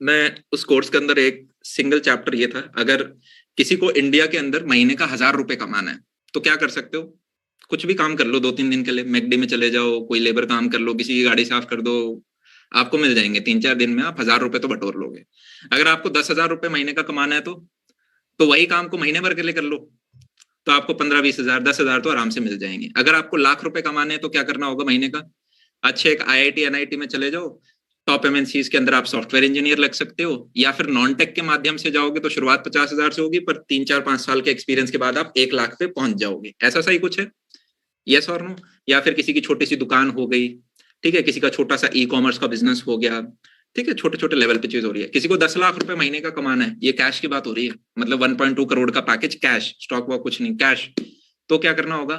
मैं उस कोर्स के अंदर एक सिंगल चैप्टर ये था, अगर किसी को इंडिया के अंदर महीने का 1,000 रुपए कमाना है तो क्या कर सकते हो? कुछ भी काम कर लो 2-3 दिन के लिए, मैकडी में चले जाओ, कोई लेबर काम कर लो, किसी की गाड़ी साफ कर दो, आपको मिल जाएंगे 3-4 दिन में, आप 1,000 रुपए तो बटोर लोगे। अगर आपको 10,000 रुपए महीने का कमाना है तो वही काम को महीने भर के लिए कर लो, तो आपको 15-20 हजार 10,000 तो आराम से मिल जाएंगे। अगर आपको लाख रुपए कमाने हैं तो क्या करना होगा महीने का? अच्छे एक आईआईटी एनआईटी में चले जाओ, टॉप एमएनसीज के अंदर आप सॉफ्टवेयर इंजीनियर लग सकते हो, या फिर नॉन टेक के माध्यम से जाओगे तो शुरुआत 50,000 से होगी, पर 3-4-5 साल के एक्सपीरियंस के बाद आप 1 लाख पे पहुंच जाओगे। ऐसा सही कुछ है? यस और नो? या फिर किसी की छोटी सी दुकान हो गई, ठीक है, किसी का छोटा सा ई कॉमर्स का बिजनेस हो गया, ठीक है, छोटे छोटे लेवल पे चीज हो रही है। किसी को 10 लाख रुपए महीने का कमाना है, ये कैश की बात हो रही है, मतलब 1.2 करोड़ का पैकेज कैश, स्टॉक वॉक कुछ नहीं, कैश। तो क्या करना होगा?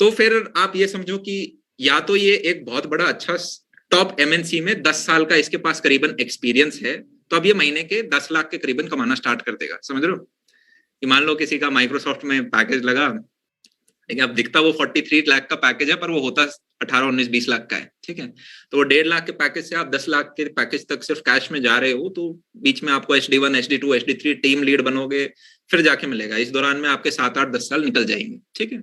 तो फिर आप ये समझो कि या तो ये एक बहुत बड़ा अच्छा टॉप एमएनसी में 10 साल का इसके पास करीबन एक्सपीरियंस है, तो अब ये महीने के 10 लाख के करीबन कमाना स्टार्ट कर देगा। समझ रहे हो? कि मान लो किसी का माइक्रोसॉफ्ट में पैकेज लगा, लेकिन अब दिखता वो 43 लाख का पैकेज है, पर वो होता 18-19-20 लाख का है, ठीक है। तो वो 1.5 लाख के पैकेज से आप 10 लाख के पैकेज तक सिर्फ कैश में जा रहे हो, तो बीच में आपको HD1 HD2 HD3 team lead बनोगे, फिर जाके मिलेगा। इस दौरान में आपके 7-8-10 साल निकल जाएंगे, ठीक है।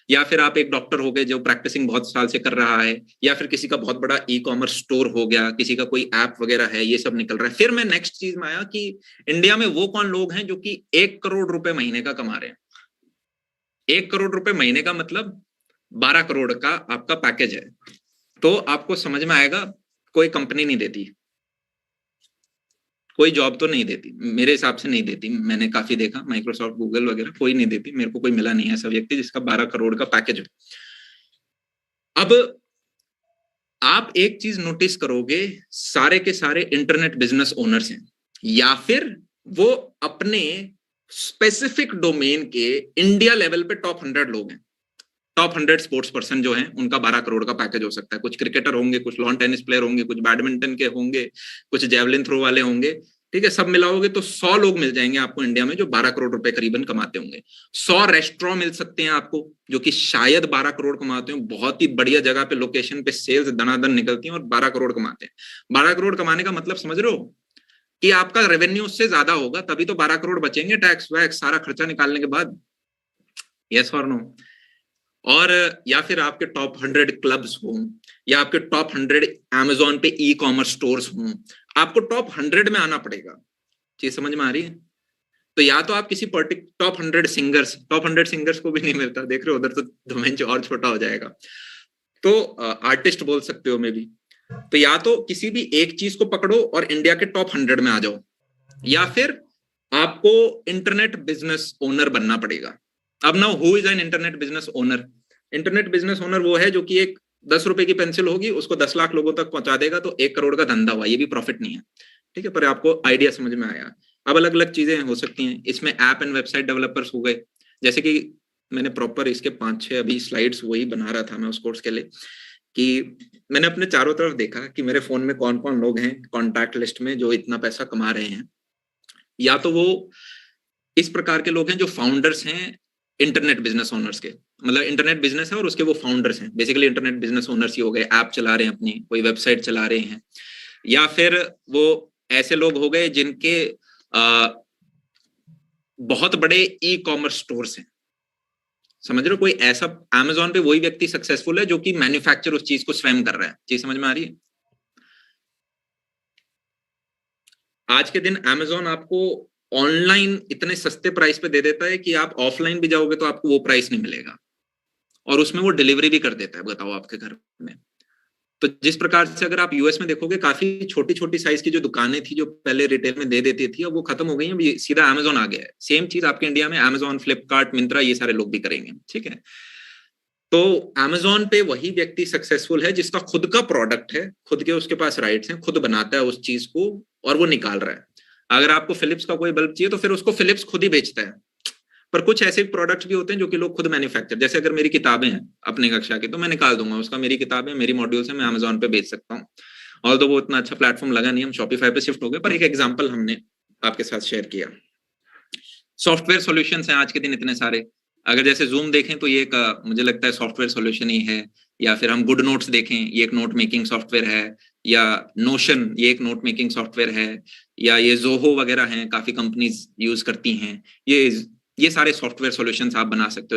या फिर आप एक डॉक्टर हो गए जो प्रैक्टिसिंग बहुत साल से कर रहा है, या फिर किसी का बहुत बड़ा ई कॉमर्स स्टोर हो गया, किसी का कोई ऐप वगैरह है, ये सब निकल रहा है। फिर मैं नेक्स्ट चीज में आया कि इंडिया में वो कौन लोग हैं जो कि 1 करोड़ रुपए महीने का कमा रहे हैं। 1 करोड़ रुपए महीने का मतलब 12 करोड़ का आपका पैकेज है। तो आपको समझ में आएगा, कोई कंपनी नहीं देती, कोई जॉब तो नहीं देती, मेरे हिसाब से नहीं देती। मैंने काफी देखा, माइक्रोसॉफ्ट गूगल वगैरह कोई नहीं देती, मेरे को कोई मिला नहीं है ऐसा व्यक्ति जिसका 12 करोड़ का पैकेज हो। अब आप एक चीज नोटिस करोगे, सारे के सारे इंटरनेट बिजनेस ओनर्स हैं, या फिर वो अपने स्पेसिफिक डोमेन के इंडिया लेवल पे टॉप 100 लोग हैं। टॉप 100 स्पोर्ट्स पर्सन जो हैं उनका 12 करोड़ का पैकेज हो सकता है। कुछ क्रिकेटर होंगे, कुछ लॉन टेनिस प्लेयर होंगे, कुछ बैडमिंटन के होंगे, कुछ जेवलिन थ्रो वाले होंगे, ठीक है। सब मिलाओगे तो 100 लोग मिल जाएंगे आपको इंडिया में जो 12 करोड़ रुपए करीबन कमाते होंगे। 100 रेस्टोरेंट मिल सकते हैं आपको जो कि शायद 12 करोड़ कमाते हो, बहुत ही बढ़िया जगह पे लोकेशन पे सेल्स दनादन निकलती हैं और 12 करोड़ कमाते हैं। 12 करोड़ कमाने का मतलब समझ रहे हो कि आपका रेवेन्यू उससे ज्यादा होगा, तभी तो 12 करोड़ बचेंगे टैक्स वैक्स सारा खर्चा निकालने के बाद। यस और नो? और या फिर आपके टॉप 100 क्लब्स हों, या आपके टॉप 100 Amazon पे ई कॉमर्स स्टोर्स हों, आपको टॉप 100 में आना पड़ेगा। चीज समझ में आ रही है? तो या तो आप किसी टॉप 100 सिंगर्स, टॉप 100 सिंगर्स को भी नहीं मिलता, देख रहे हो उधर तो डोमेन और छोटा हो जाएगा, तो आर्टिस्ट बोल सकते हो मे बी। तो या तो किसी भी एक चीज को पकड़ो और इंडिया के टॉप 100 में आ जाओ, या फिर आपको इंटरनेट बिजनेस ओनर बनना पड़ेगा। अब ना, who is an internet business owner? Internet business owner वो है जो कि एक 10 रुपए की पेंसिल होगी, उसको 10 लाख लोगों तक पहुंचा देगा, तो 1 करोड़ का धंधा हुआ। ये भी प्रॉफिट नहीं है, ठीक है, पर आपको आइडिया समझ में आया। अब अलग अलग चीजें हो सकती हैं इसमें। ऐप एंड वेबसाइट डेवलपर्स हो गए, जैसे कि मैंने प्रॉपर इसके 5-6 अभी स्लाइड्स वही बना रहा था मैं उस कोर्स के लिए, कि मैंने अपने चारों तरफ देखा कि मेरे फोन में कौन कौन लोग हैं कॉन्टैक्ट लिस्ट में जो इतना पैसा कमा रहे हैं। या तो वो इस प्रकार के लोग हैं जो फाउंडर्स हैं इंटरनेट बिजनेस ओनर्स के, मतलब इंटरनेट बिजनेस है और उसके वो फाउंडर्स हैं, बेसिकली इंटरनेट बिजनेस ओनर्स ही हो गए, ऐप चला रहे हैं अपनी, कोई वेबसाइट चला रहे हैं। या फिर वो ऐसे लोग हो गए जिनके बहुत बड़े ई कॉमर्स स्टोर्स हैं। समझ रहे हो? कोई ऐसा Amazon पे वही व्यक्ति सक्सेसफुल है जो कि मैन्युफैक्चर उस चीज को स्वयं कर रहा है। चीज समझ में आ रही है? आज के दिन Amazon आपको ऑनलाइन इतने सस्ते प्राइस पे दे देता है कि आप ऑफलाइन भी जाओगे तो आपको वो प्राइस नहीं मिलेगा, और उसमें वो डिलीवरी भी कर देता है, बताओ, आपके घर में। तो जिस प्रकार से अगर आप यूएस में देखोगे, काफी छोटी छोटी साइज की जो दुकानें थी जो पहले रिटेल में दे देती थी, अब वो खत्म हो गई हैं, अभी सीधा Amazon आ गया है। सेम चीज आपके इंडिया में Amazon, फ्लिपकार्ट, मिंत्रा, ये सारे लोग भी करेंगे, ठीक है। तो Amazon पे वही व्यक्ति सक्सेसफुल है जिसका खुद का प्रोडक्ट है, खुद के उसके पास राइट्स हैं, खुद बनाता है उस चीज को और वो निकाल रहा है। अगर आपको फिलिप्स का कोई बल्ब चाहिए तो फिर उसको फिलिप्स खुद ही बेचता है। पर कुछ ऐसे प्रोडक्ट्स भी होते हैं जो कि लोग खुद मैन्युफैक्चर, जैसे अगर मेरी किताबें हैं अपनी कक्षा की तो मैं निकाल दूंगा उसका, मेरी किताबें, मेरी मॉड्यूल्स हैं, मैं Amazon पे बेच सकता हूँ। ऑल्दो वो उतना अच्छा प्लेटफॉर्म लगा नहीं, हम शॉपिफाई पे शिफ्ट हो गए, पर एक एग्जाम्पल हमने आपके साथ शेयर किया। सॉफ्टवेयर सॉल्यूशंस हैं आज के दिन इतने सारे। अगर जैसे जूम देखें तो ये एक मुझे लगता है सॉफ्टवेयर सॉल्यूशन ही है, या फिर हम गुड नोट्स देखें, ये एक नोट मेकिंग सॉफ्टवेयर है, या नोशन, ये एक नोट मेकिंग सॉफ्टवेयर है, या ये ज़ोहो वगैरह हैं, काफ़ी कंपनीज़ यूज़ करती हैं। ये सारे सॉफ्टवेयर सॉल्यूशंस आप बना सकते हो।